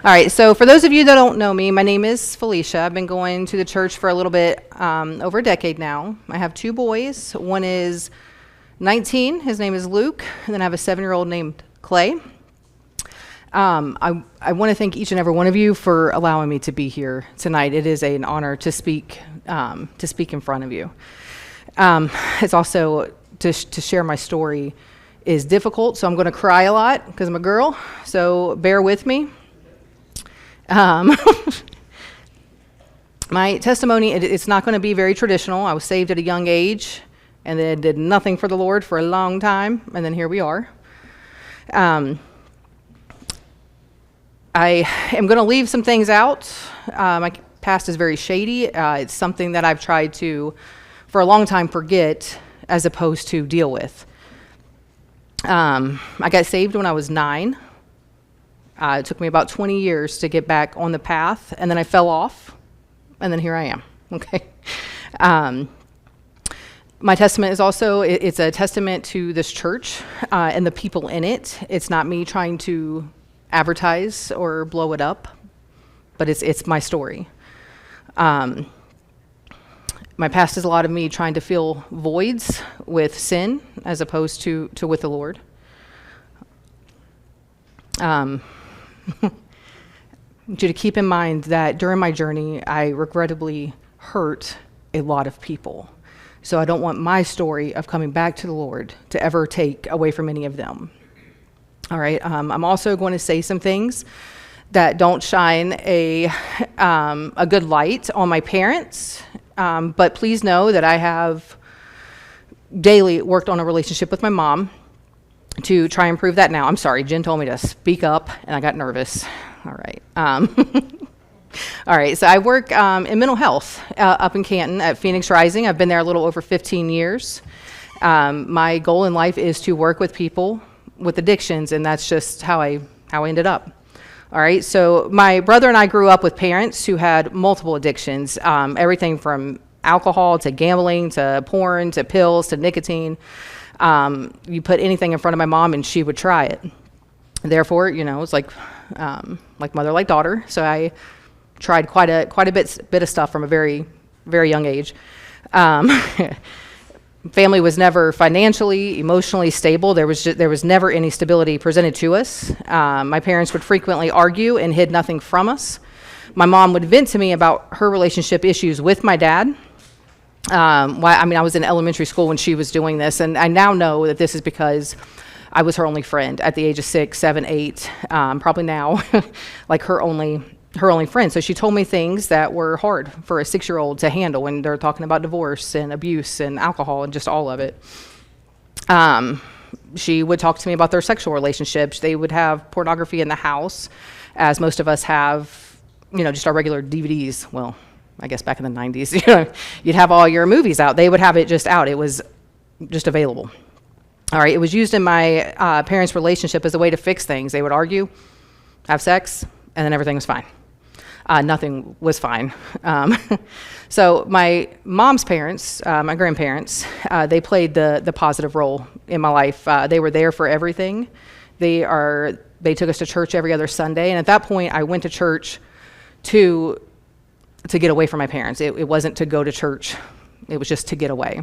All right, so for those of you that don't know me, my name is Felicia. I've been going to the church for a little bit over a decade now. I have two boys. One is 19. His name is Luke. And then I have a 7-year-old named Clay. I want to thank each and every one of you for allowing me to be here tonight. It is an honor to speak in front of you. It's also to share my story is difficult, so I'm going to cry a lot because I'm a girl. So bear with me. My testimony, it's not going to be very traditional. I was saved at a young age and then did nothing for the Lord for a long time, and then here we are. I am going to leave some things out. My past is very shady. It's something that I've tried to, for a long time, forget as opposed to deal with. I got saved when I was 9. It took me about 20 years to get back on the path, and then I fell off, and then here I am, okay? My testament is also, it's a testament to this church and the people in it. It's not me trying to advertise or blow it up, but it's my story. My past is a lot of me trying to fill voids with sin as opposed to with the Lord. I want you to keep in mind that during my journey, I regrettably hurt a lot of people. So I don't want my story of coming back to the Lord to ever take away from any of them. All right, I'm also going to say some things that don't shine a good light on my parents, but please know that I have daily worked on a relationship with my mom to try and improve that now. I'm sorry, Jen told me to speak up, and I got nervous. All right. All right, so I work in mental health up in Canton at Phoenix Rising. I've been there a little over 15 years. My goal in life is to work with people with addictions, and that's just how I ended up. All right, so my brother and I grew up with parents who had multiple addictions, everything from alcohol to gambling to porn to pills to nicotine. You put anything in front of my mom and she would try it. Therefore, it's like mother, like daughter. So I tried quite a bit of stuff from a very, very young age. Family was never financially, emotionally stable. There was never any stability presented to us. My parents would frequently argue and hid nothing from us. My mom would vent to me about her relationship issues with my dad. I was in elementary school when she was doing this, and I now know that this is because I was her only friend at the age of 6, 7, 8, probably now, like her only friend. So she told me things that were hard for a 6-year-old to handle when they're talking about divorce and abuse and alcohol and just all of it. She would talk to me about their sexual relationships. They would have pornography in the house, as most of us have, just our regular DVDs. Well, I guess back in the 90s, you'd have all your movies out. They would have it just out. It was just available. All right, it was used in my parents' relationship as a way to fix things. They would argue, have sex, and then everything was fine. Nothing was fine. So my mom's parents, my grandparents, they played the positive role in my life. They were there for everything. They took us to church every other Sunday, and at that point, I went to church to get away from my parents. It wasn't to go to church. It was just to get away.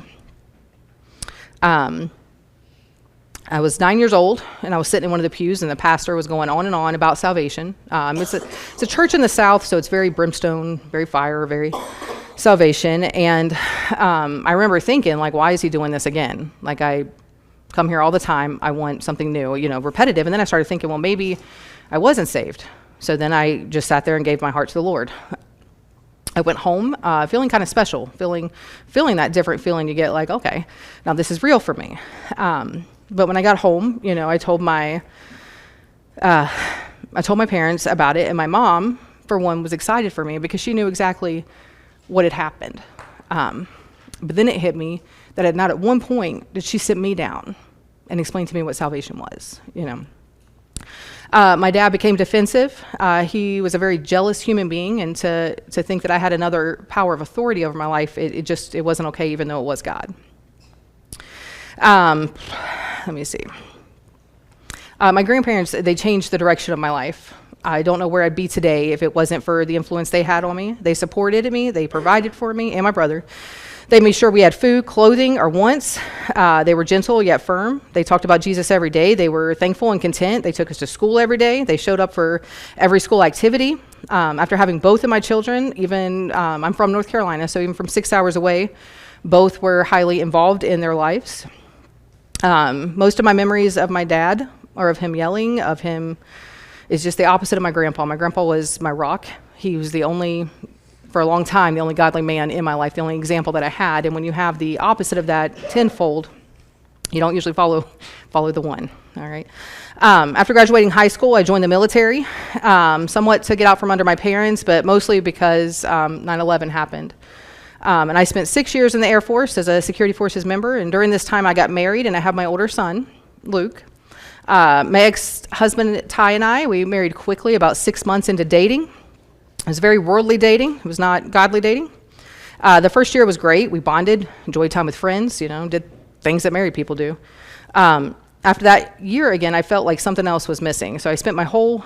I was 9 years old, and I was sitting in one of the pews, and the pastor was going on and on about salvation. It's a church in the South, so it's very brimstone, very fire, very salvation. And I remember thinking, why is he doing this again? I come here all the time. I want something new, repetitive. And then I started thinking, well, maybe I wasn't saved. So then I just sat there and gave my heart to the Lord. I went home feeling kind of special, feeling that different feeling you get, okay, now this is real for me. But when I got home, I told my parents about it, and my mom, for one, was excited for me because she knew exactly what had happened. But then it hit me that not at one point did she sit me down and explain to me what salvation was. My dad became defensive. He was a very jealous human being, and to think that I had another power of authority over my life, it wasn't okay, even though it was God. Let me see. My grandparents, they changed the direction of my life. I don't know where I'd be today if it wasn't for the influence they had on me. They supported me. They provided for me and my brother. They made sure we had food, clothing, our wants. They were gentle yet firm. They talked about Jesus every day. They were thankful and content. They took us to school every day. They showed up for every school activity. After having both of my children, even I'm from North Carolina, so even from 6 hours away, both were highly involved in their lives. Most of my memories of my dad or of him yelling, of him, is just the opposite of my grandpa. My grandpa was my rock. He was for a long time, the only godly man in my life, the only example that I had. And when you have the opposite of that tenfold, you don't usually follow the one, all right? After graduating high school, I joined the military, somewhat to get out from under my parents, but mostly because 9/11 happened. And I spent 6 years in the Air Force as a security forces member, and during this time I got married, and I have my older son, Luke. My ex-husband, Ty, and I, we married quickly, about 6 months into dating. It was very worldly dating. It was not godly dating. The first year was great. We bonded, enjoyed time with friends, did things that married people do. After that year, again, I felt like something else was missing. So I spent I don't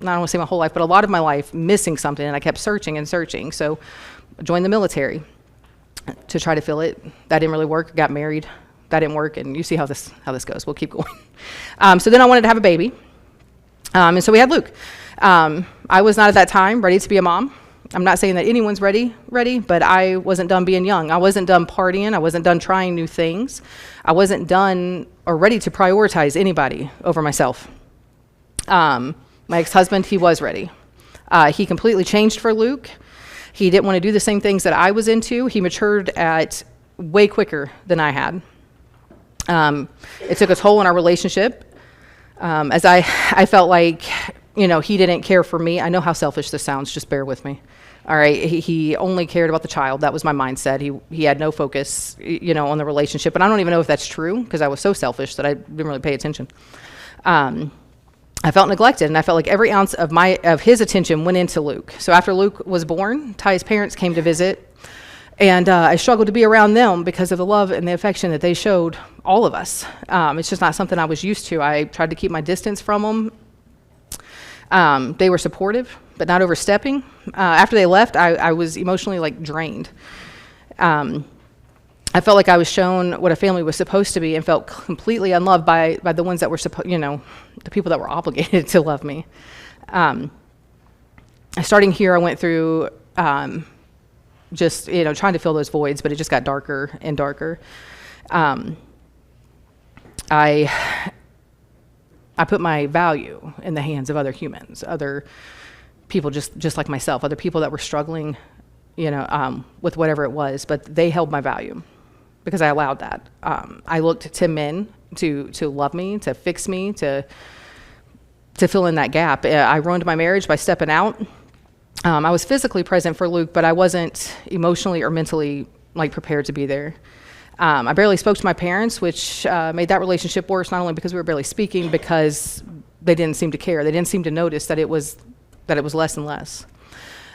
want to say my whole life, but a lot of my life missing something, and I kept searching and searching. So I joined the military to try to fill it. That didn't really work. Got married. That didn't work, and you see how this goes. We'll keep going. So then I wanted to have a baby, and so we had Luke. I was not at that time ready to be a mom. I'm not saying that anyone's ready, but I wasn't done being young. I wasn't done partying. I wasn't done trying new things. I wasn't done or ready to prioritize anybody over myself. My ex-husband, he was ready. He completely changed for Luke. He didn't want to do the same things that I was into. He matured at way quicker than I had. It took a toll on our relationship, as I felt like, he didn't care for me. I know how selfish this sounds, just bear with me. All right, he only cared about the child. That was my mindset. He had no focus, on the relationship. And I don't even know if that's true, because I was so selfish that I didn't really pay attention. I felt neglected, and I felt like every ounce of his attention went into Luke. So after Luke was born, Ty's parents came to visit, and I struggled to be around them because of the love and the affection that they showed all of us. It's just not something I was used to. I tried to keep my distance from them. They were supportive, but not overstepping. After they left, I was emotionally drained. I felt like I was shown what a family was supposed to be, and felt completely unloved by the ones that were the people that were obligated to love me. Starting here, I went through just trying to fill those voids, but it just got darker and darker. I put my value in the hands of other humans, other people just like myself, other people that were struggling, with whatever it was, but they held my value because I allowed that. I looked to men to love me, to fix me, to fill in that gap. I ruined my marriage by stepping out. I was physically present for Luke, but I wasn't emotionally or mentally prepared to be there. I barely spoke to my parents, which made that relationship worse, not only because we were barely speaking, because they didn't seem to care. They didn't seem to notice that it was less and less.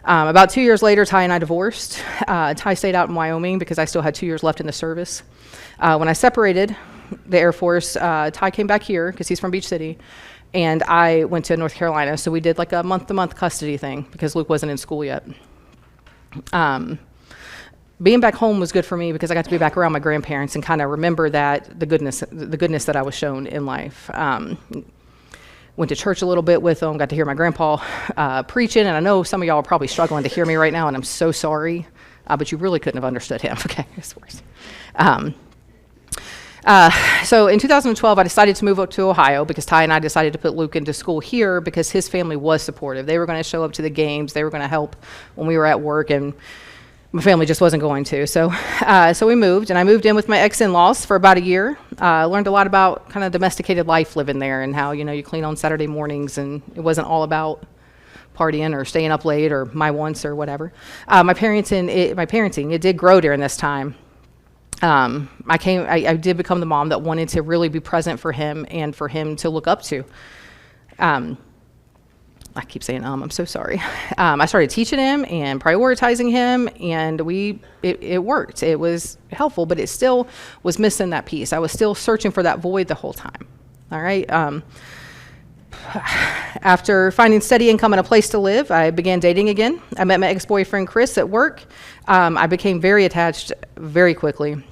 About 2 years later, Ty and I divorced. Ty stayed out in Wyoming because I still had 2 years left in the service. When I separated the Air Force, Ty came back here because he's from Beach City, and I went to North Carolina. So we did a month-to-month custody thing because Luke wasn't in school yet. Being back home was good for me because I got to be back around my grandparents and kind of remember the goodness that I was shown in life. Went to church a little bit with them, got to hear my grandpa preaching, and I know some of y'all are probably struggling to hear me right now, and I'm so sorry, but you really couldn't have understood him. Okay, it's worse. So in 2012, I decided to move up to Ohio because Ty and I decided to put Luke into school here because his family was supportive. They were going to show up to the games. They were going to help when we were at work, and my family just wasn't going to. So we moved, and I moved in with my ex-in-laws for about a year. Learned a lot about kind of domesticated life living there and how, you clean on Saturday mornings, and it wasn't all about partying or staying up late or my wants or whatever. My parenting, it did grow during this time. I did become the mom that wanted to really be present for him and for him to look up to. I keep saying, I'm so sorry. I started teaching him and prioritizing him, and it worked. It was helpful, but it still was missing that piece. I was still searching for that void the whole time. All right. After finding steady income and a place to live, I began dating again. I met my ex-boyfriend, Chris, at work. I became very attached very quickly.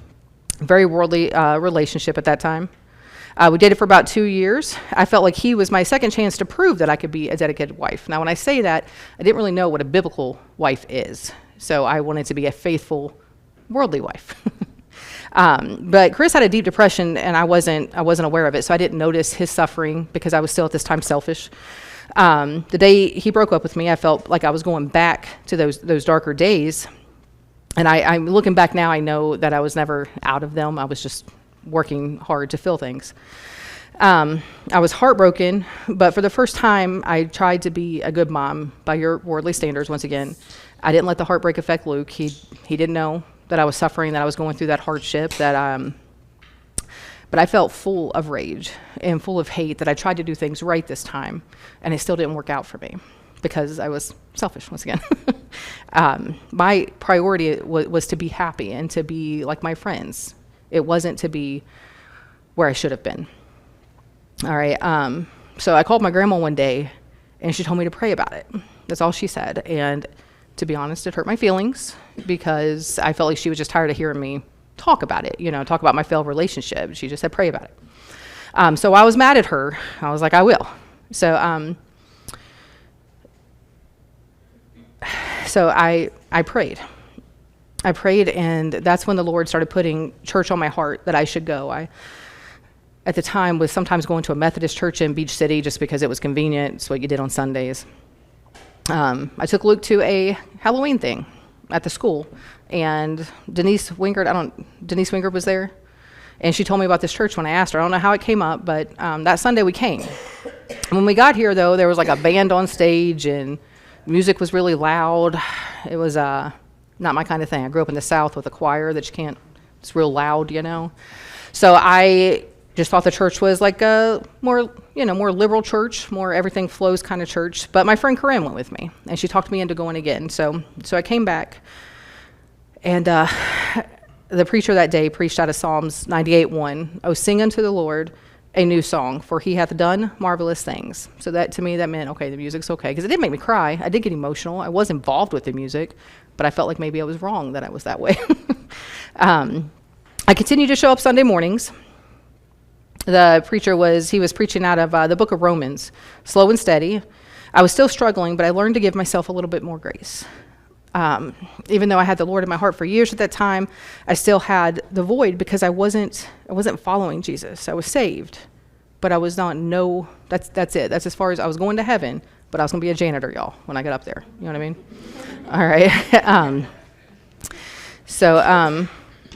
Very worldly relationship at that time. We dated for about 2 years. I felt like he was my second chance to prove that I could be a dedicated wife. Now, when I say that, I didn't really know what a biblical wife is. So I wanted to be a faithful, worldly wife. But Chris had a deep depression, and I wasn't aware of it, so I didn't notice his suffering because I was still at this time selfish. The day he broke up with me, I felt like I was going back to those darker days. And I'm looking back now, I know that I was never out of them. I was just working hard to fill things. I was heartbroken, but for the first time, I tried to be a good mom by your worldly standards once again. I didn't let the heartbreak affect Luke. He didn't know that I was suffering, that I was going through that hardship, but I felt full of rage and full of hate that I tried to do things right this time, and it still didn't work out for me because I was selfish once again. My priority was to be happy and to be like my friends. It wasn't to be where I should have been. All right. So I called my grandma one day, and she told me to pray about it. That's all she said. And to be honest, it hurt my feelings because I felt like she was just tired of hearing me talk about it, talk about my failed relationship. She just said, pray about it. So I was mad at her. I was like, I will. So I prayed. I prayed, and that's when the Lord started putting church on my heart that I should go. I, at the time, was sometimes going to a Methodist church in Beach City just because it was convenient. It's what you did on Sundays. I took Luke to a Halloween thing at the school, and Denise Wingard was there, and she told me about this church when I asked her. I don't know how it came up, but that Sunday we came. And when we got here, though, there was like a band on stage, and music was really loud. It was not my kind of thing. I grew up in the South with a choir that it's real loud, So I just thought the church was like a more liberal church, more everything flows kind of church. But my friend Corinne went with me, and she talked me into going again. So I came back, and the preacher that day preached out of Psalms 98:1. Oh, sing unto the Lord a new song, for he hath done marvelous things. So that, to me, that meant, okay, the music's okay. Because it did make me cry. I did get emotional. I was involved with the music, but I felt like maybe I was wrong that I was that way. I continued to show up Sunday mornings. The preacher was preaching out of the book of Romans, slow and steady. I was still struggling, but I learned to give myself a little bit more grace. Even though I had the Lord in my heart for years at that time, I still had the void because I wasn't following Jesus. I was saved, but I was not, that's it. That's as far as I was going to heaven, but I was going to be a janitor, y'all, when I got up there. You know what I mean? All right.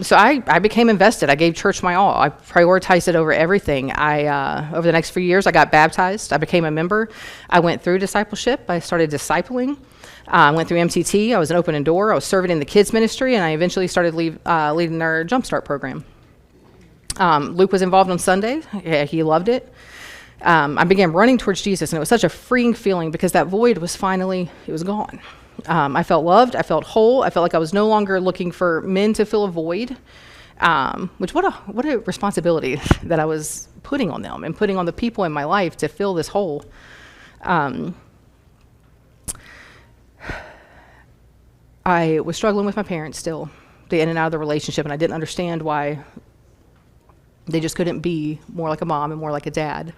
So I became invested. I gave church my all. I prioritized it over everything. Over the next few years, I got baptized. I became a member. I went through discipleship. I started discipling. I went through MTT. I was an open and door. I was serving in the kids ministry, and I eventually started leading our Jumpstart program. Luke was involved on Sunday. Yeah, he loved it. I began running towards Jesus, and it was such a freeing feeling because that void was finally, it was gone. I felt loved. I felt whole. I felt like I was no longer looking for men to fill a void, which what a responsibility that I was putting on them and putting on the people in my life to fill this hole. I was struggling with my parents still, the in and out of the relationship, and I didn't understand why they just couldn't be more like a mom and more like a dad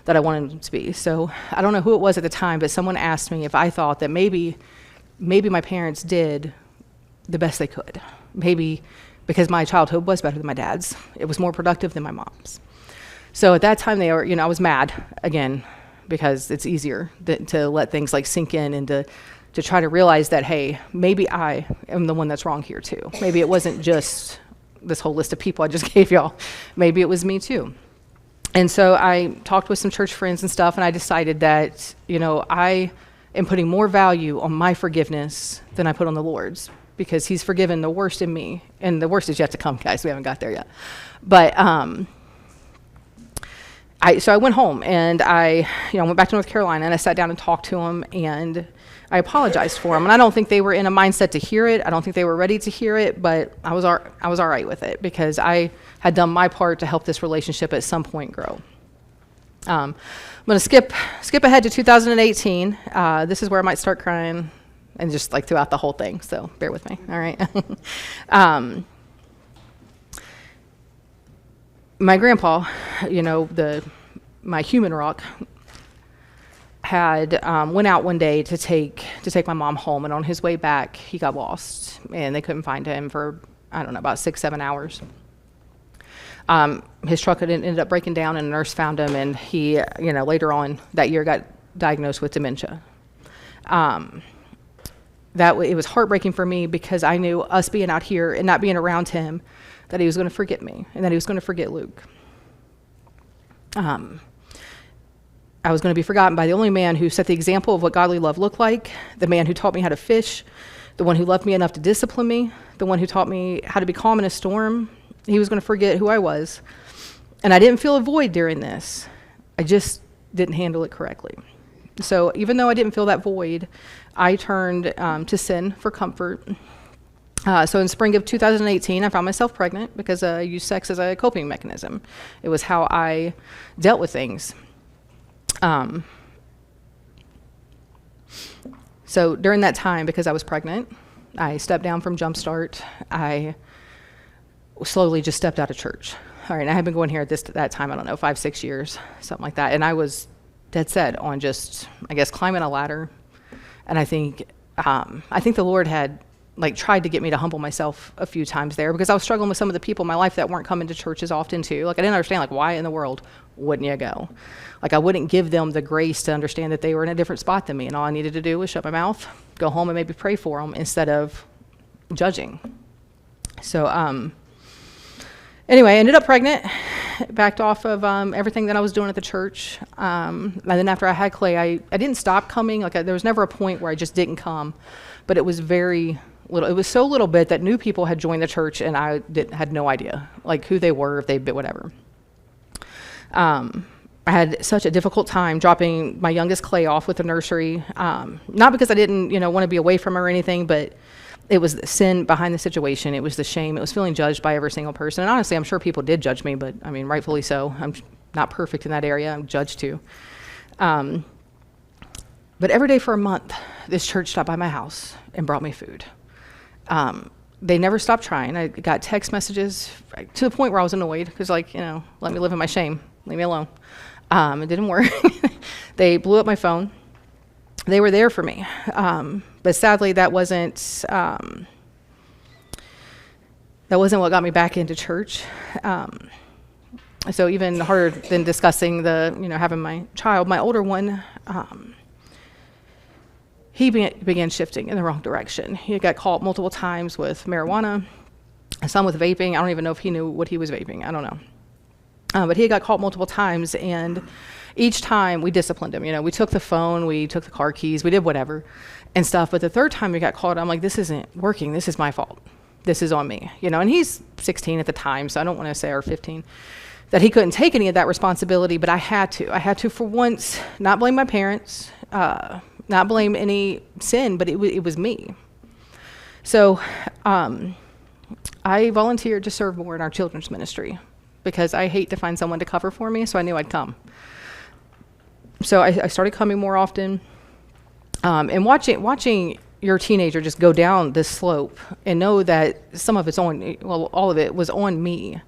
that I wanted them to be. So I don't know who it was at the time, but someone asked me if I thought that maybe my parents did the best they could. Maybe because my childhood was better than my dad's. It was more productive than my mom's. So at that time, I was mad again because it's easier to let things like sink in and to try to realize that, hey, maybe I am the one that's wrong here too. Maybe it wasn't just this whole list of people I just gave y'all. Maybe it was me too. And so I talked with some church friends and stuff, and I decided that, I am putting more value on my forgiveness than I put on the Lord's, because he's forgiven the worst in me, and the worst is yet to come, guys. We haven't got there yet. But so I went home, and I went back to North Carolina, and I sat down and talked to them, and I apologized for them. And I don't think they were in a mindset to hear it. I don't think they were ready to hear it, but I was all right with it because I had done my part to help this relationship at some point grow. I'm going to skip ahead to 2018. This is where I might start crying, and just like throughout the whole thing, so bear with me, all right? My grandpa, my human rock, had went out one day to take my mom home, and on his way back, he got lost, and they couldn't find him for, I don't know, about 6-7 hours. His truck had ended up breaking down, and a nurse found him, and he, later on that year got diagnosed with dementia. It was heartbreaking for me because I knew us being out here and not being around him, that he was going to forget me and that he was going to forget Luke. I was going to be forgotten by the only man who set the example of what godly love looked like, the man who taught me how to fish, the one who loved me enough to discipline me, the one who taught me how to be calm in a storm. He was going to forget who I was. And I didn't feel a void during this. I just didn't handle it correctly. So even though I didn't feel that void, I turned to sin for comfort. So in spring of 2018, I found myself pregnant because I used sex as a coping mechanism. It was how I dealt with things. So during that time, because I was pregnant, I stepped down from Jumpstart. I slowly just stepped out of church. All right, I had been going here at that time, I don't know, 5-6 years, something like that. And I was dead set on just, I guess, climbing a ladder. And I think the Lord had tried to get me to humble myself a few times there, because I was struggling with some of the people in my life that weren't coming to church as often too. I didn't understand, why in the world wouldn't you go? I wouldn't give them the grace to understand that they were in a different spot than me, and all I needed to do was shut my mouth, go home, and maybe pray for them instead of judging. So anyway, I ended up pregnant, backed off of everything that I was doing at the church. And then after I had Clay, I didn't stop coming. There was never a point where I just didn't come, but it was very little. It was so little bit that new people had joined the church, and I had no idea who they were, if they'd been whatever. I had such a difficult time dropping my youngest Clay off with the nursery, not because I didn't want to be away from her or anything, but it was the sin behind the situation. It was the shame. It was feeling judged by every single person. And honestly, I'm sure people did judge me, but rightfully so. I'm not perfect in that area. I'm judged too. But every day for a month, this church stopped by my house and brought me food. They never stopped trying. I got text messages to the point where I was annoyed because, let me live in my shame. Leave me alone. It didn't work. They blew up my phone. They were there for me. But sadly, that wasn't what got me back into church. So even harder than discussing having my child, my older one, he began shifting in the wrong direction. He got caught multiple times with marijuana, some with vaping. I don't even know if he knew what he was vaping. I don't know. But he got caught multiple times, and each time we disciplined him. We took the phone, we took the car keys, we did whatever and stuff. But the third time he got caught, I'm like, this isn't working. This is my fault. This is on me. And he's 16 at the time, so I don't want to say, or 15, that he couldn't take any of that responsibility, but I had to. I had to, for once, not blame my parents, not blame any sin, but it was me. So I volunteered to serve more in our children's ministry because I hate to find someone to cover for me, so I knew I'd come. So I started coming more often, and watching your teenager just go down this slope and know that some of it's all of it was on me,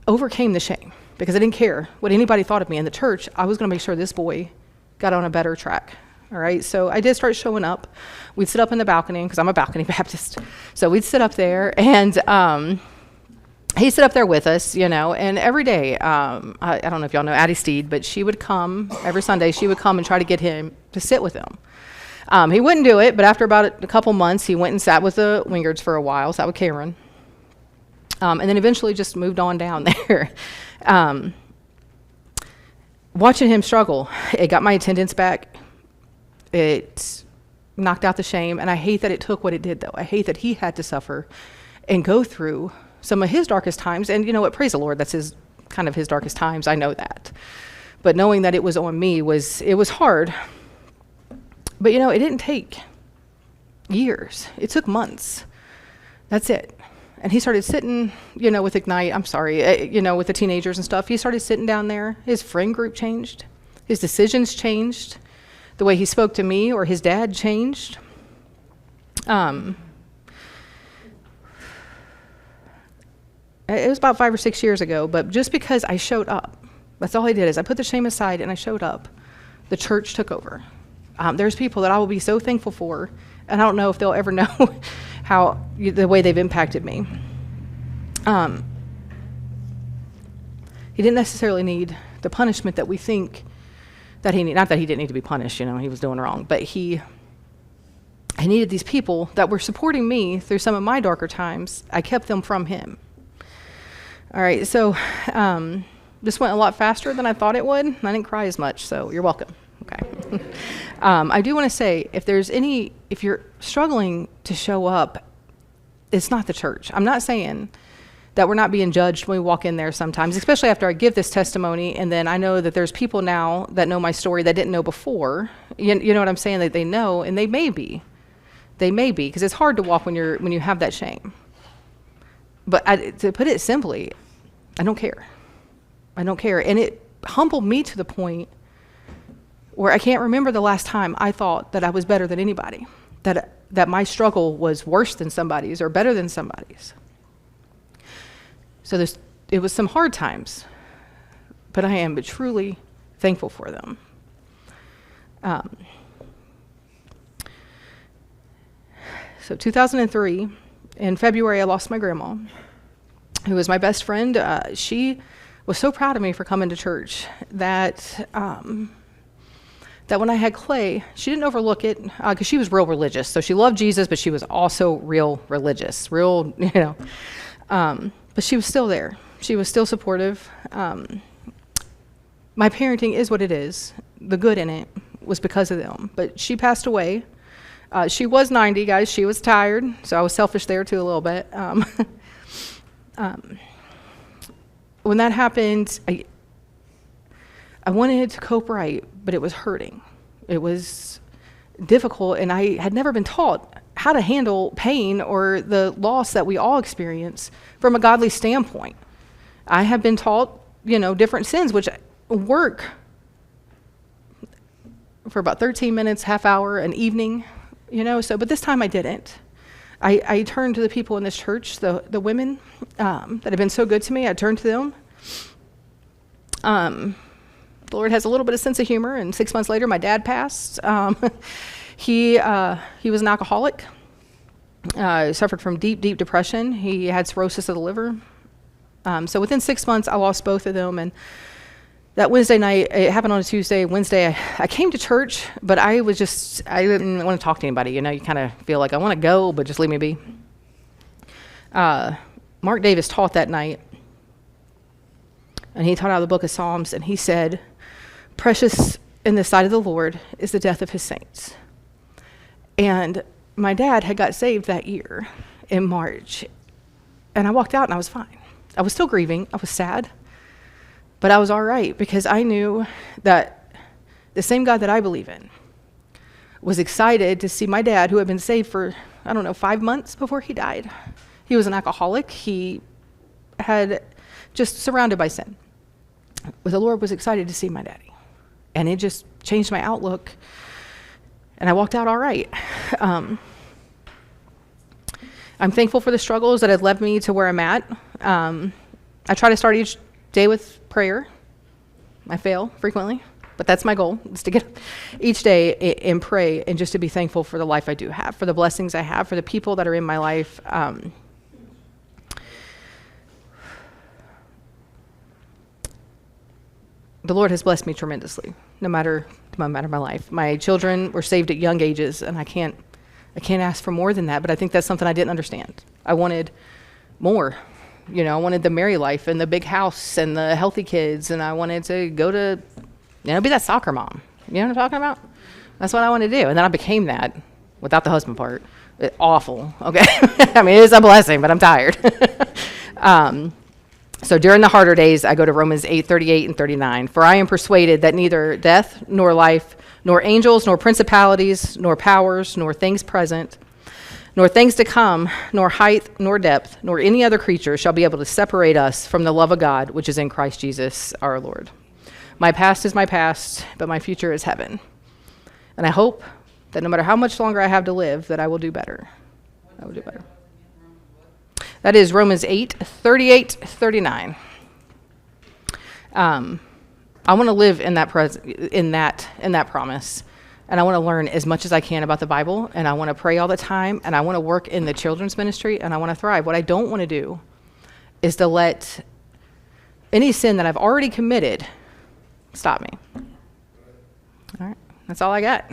overcame the shame because I didn't care what anybody thought of me in the church. I was going to make sure this boy got on a better track. All right, so I did start showing up. We'd sit up in the balcony because I'm a balcony Baptist. So we'd sit up there, and he'd sit up there with us, and every day, I don't know if y'all know Addie Steed, but she would come every Sunday. She would come and try to get him to sit with him. He wouldn't do it, but after about a couple months, he went and sat with the Wingards for a while, sat with Cameron, and then eventually just moved on down there. Watching him struggle, it got my attendance back. It knocked out the shame, and I hate that it took what it did, though. I hate that he had to suffer and go through some of his darkest times, and you know what, praise the Lord, that's his darkest times, I know that. But knowing that it was on me was hard. But it didn't take years. It took months. That's it. And he started sitting, with Ignite, with the teenagers and stuff. He started sitting down there. His friend group changed. His decisions changed. The way he spoke to me or his dad changed. It was about 5 or 6 years ago, but just because I showed up, that's all I did is I put the shame aside and I showed up. The church took over. There's people that I will be so thankful for, and I don't know if they'll ever know the way they've impacted me. He didn't necessarily need the punishment that we think that he needed. Not that he didn't need to be punished, he was doing wrong, but I needed these people that were supporting me through some of my darker times. I kept them from him. All right, so this went a lot faster than I thought it would. I didn't cry as much, so you're welcome. Okay. I do want to say, if you're struggling to show up, it's not the church. I'm not saying that we're not being judged when we walk in there sometimes, especially after I give this testimony, and then I know that there's people now that know my story that didn't know before. You know what I'm saying? That they know, and they may be, because it's hard to walk when you have that shame. But to put it simply, I don't care. I don't care, and it humbled me to the point where I can't remember the last time I thought that I was better than anybody, that my struggle was worse than somebody's or better than somebody's. So it was some hard times, but I am truly thankful for them. So 2003, in February, I lost my grandma, who was my best friend. She was so proud of me for coming to church that when I had Clay, she didn't overlook it because she was real religious. So she loved Jesus, but she was also real religious, but she was still there. She was still supportive. My parenting is what it is. The good in it was because of them. But she passed away. She was 90, guys. She was tired, so I was selfish there too a little bit. When that happened, I wanted to cope right, but it was hurting. It was difficult, and I had never been taught how to handle pain or the loss that we all experience from a godly standpoint. I have been taught, different sins, which work for about 13 minutes, half hour, an evening, but this time I didn't. I turned to the people in this church, the women that have been so good to me. I turned to them. The Lord has a little bit of sense of humor, and 6 months later, my dad passed. He was an alcoholic, suffered from deep, deep depression. He had cirrhosis of the liver. So within 6 months, I lost both of them, and that Wednesday night, it happened on a Tuesday. Wednesday, I came to church, but I didn't want to talk to anybody. You kind of feel like I want to go, but just leave me be. Mark Davis taught that night, and he taught out of the book of Psalms, and he said, "Precious in the sight of the Lord is the death of his saints." And my dad had got saved that year in March, and I walked out and I was fine. I was still grieving. I was sad. But I was all right because I knew that the same God that I believe in was excited to see my dad, who had been saved for, 5 months before he died. He was an alcoholic. He had just surrounded by sin. But the Lord was excited to see my daddy. And it just changed my outlook. And I walked out all right. I'm thankful for the struggles that have led me to where I'm at. I try to start each day with prayer. I fail frequently, but that's my goal, is to get up each day and pray and just to be thankful for the life I do have, for the blessings I have, for the people that are in my life. The Lord has blessed me tremendously, no matter my life. My children were saved at young ages, and I can't ask for more than that, but I think that's something I didn't understand. I wanted more. I wanted the married life and the big house and the healthy kids, and I wanted to go to, be that soccer mom. You know what I'm talking about? That's what I wanted to do. And then I became that without the husband part. Awful, okay? I mean, it is a blessing, but I'm tired. So during the harder days, I go to Romans 8:38 and 39. "For I am persuaded that neither death nor life, nor angels, nor principalities, nor powers, nor things present, nor things to come, nor height, nor depth, nor any other creature shall be able to separate us from the love of God, which is in Christ Jesus our Lord. My past is my past, but my future is heaven. And I hope that no matter how much longer I have to live, that I will do better. I will do better. That is Romans 8:38-39. I want to live in that promise. And I want to learn as much as I can about the Bible, and I want to pray all the time, and I want to work in the children's ministry, and I want to thrive. What I don't want to do is to let any sin that I've already committed stop me. All right, that's all I got.